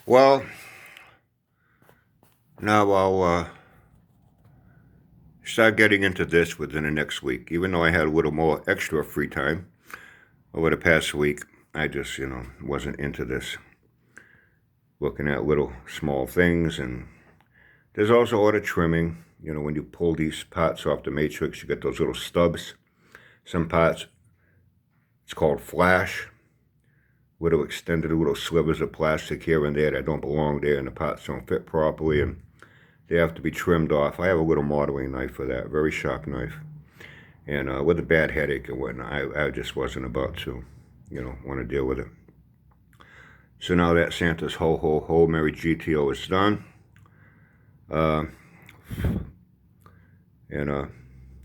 Well, now I'll start getting into this within the next week. Even though I had a little more extra free time over the past week, I just, wasn't into this. Looking at little small things, and there's also a lot of trimming. When you pull these parts off the matrix, you get those little stubs. Some parts, it's called flash. Little extended little slivers of plastic here and there that don't belong there, and the parts don't fit properly, and they have to be trimmed off. I have a little modeling knife for that, very sharp knife. And with a bad headache and whatnot, I just wasn't about to, want to deal with it. So now that Santa's Ho Ho Ho Merry GTO is done, uh, and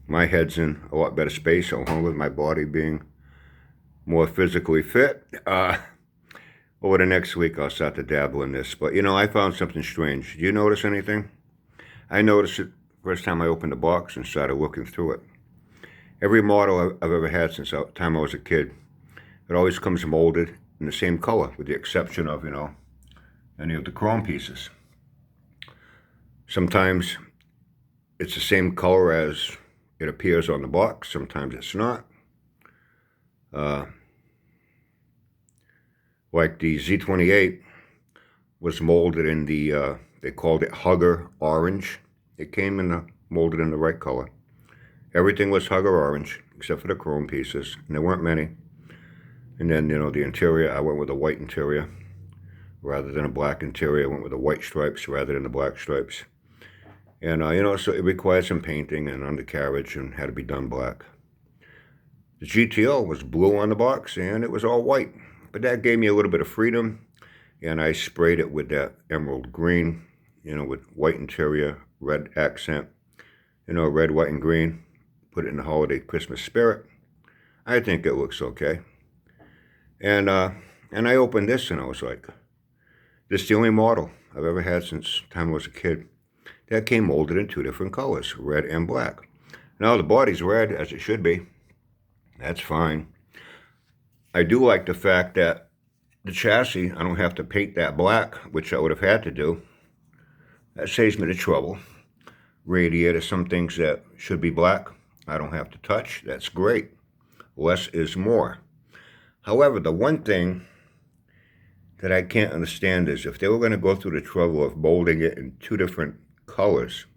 my head's in a lot better space, along with my body being more physically fit. Over the next week, I'll start to dabble in this. But, I found something strange. Do you notice anything? I noticed it first time I opened the box and started looking through it. Every model I've ever had since the time I was a kid, it always comes molded in the same color, with the exception of, any of the chrome pieces. Sometimes it's the same color as it appears on the box. Sometimes it's not. Like the Z28 was molded in the, they called it Hugger Orange. It came molded in the right color. Everything was Hugger Orange, except for the chrome pieces, and there weren't many. And then, the interior, I went with a white interior rather than a black interior. I went with the white stripes rather than the black stripes. And, so it required some painting and undercarriage and had to be done black. The GTO was blue on the box, and it was all white. But that gave me a little bit of freedom, and I sprayed it with that emerald green, with white interior, red accent, red, white, and green. Put it in the holiday Christmas spirit. I think it looks okay. And I opened this, and I was like, this is the only model I've ever had since the time I was a kid that came molded in two different colors, red and black. Now the body's red, as it should be. That's fine. I do like the fact that the chassis, I don't have to paint that black, which I would have had to do. That saves me the trouble. Radiator, some things that should be black, I don't have to touch. That's great. Less is more. However, the one thing that I can't understand is if they were going to go through the trouble of molding it in two different colors,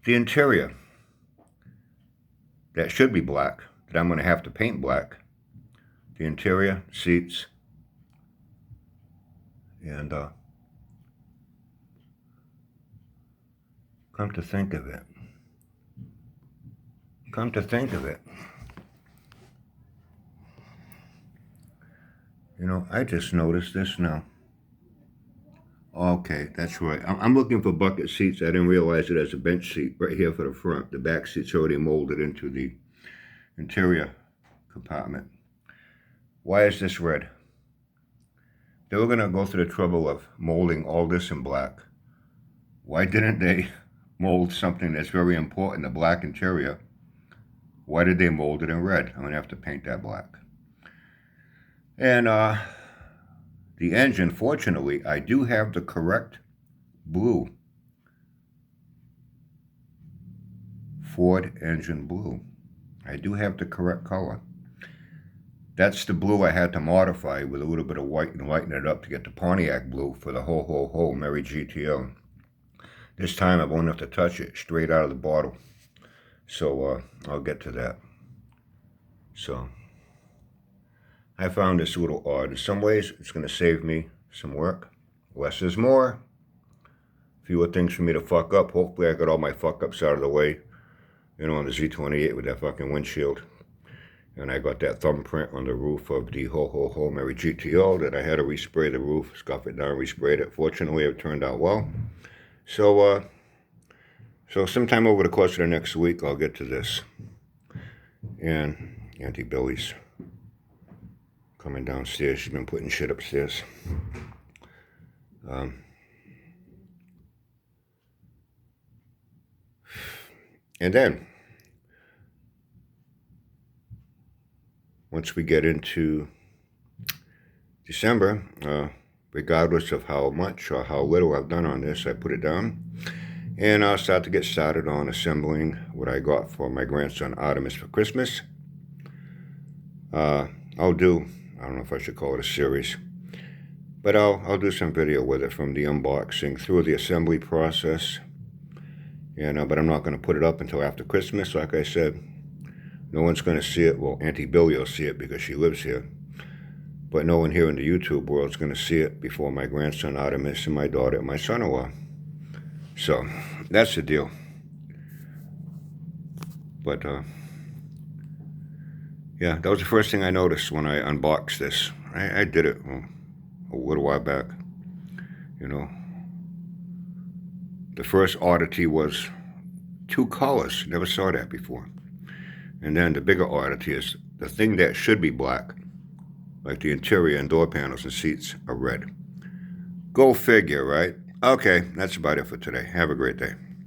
the interior, that should be black, that I'm going to have to paint black, the interior, seats, and come to think of it, I just noticed this now. Okay, that's right. I'm looking for bucket seats. I didn't realize it as a bench seat right here for the front. The back seat's already molded into the interior compartment. Why is this red? They were going to go through the trouble of molding all this in black. Why didn't they mold something that's very important, the black interior? Why did they mold it in red? I'm going to have to paint that black. And the engine, fortunately, I do have the correct blue. Ford engine blue. I do have the correct color. That's the blue I had to modify with a little bit of white and lighten it up to get the Pontiac blue for the Ho Ho Ho Merry GTO. This time I won't have to touch it, straight out of the bottle. So I'll get to that. So I found this a little odd. In some ways, it's going to save me some work. Less is more. Fewer things for me to fuck up. Hopefully I got all my fuck ups out of the way, on the Z28 with that fucking windshield. And I got that thumbprint on the roof of the Ho Ho Ho Merry GTO that I had to respray the roof, scuff it down, resprayed it. Fortunately, it turned out well. So sometime over the course of the next week, I'll get to this. And Auntie Billy's coming downstairs. She's been putting shit upstairs. And then, once we get into December, regardless of how much or how little I've done on this. I put it down, and I'll start to get started on assembling what I got for my grandson Artemis for Christmas. I'll do, I don't know if I should call it a series, but I'll do some video with it, from the unboxing through the assembly process. And but I'm not going to put it up until after Christmas. Like I said, no one's going to see it. Well, Auntie Billy will see it because she lives here, but no one here in the YouTube world is going to see it before my grandson Artemis and my daughter and my son-in-law. So that's the deal. But yeah, that was the first thing I noticed when I unboxed this. I did it a little while back. You know, the first oddity was 2 colors. Never saw that before. And then the bigger oddity is the thing that should be black, like the interior and door panels and seats, are red. Go figure, right? Okay, that's about it for today. Have a great day.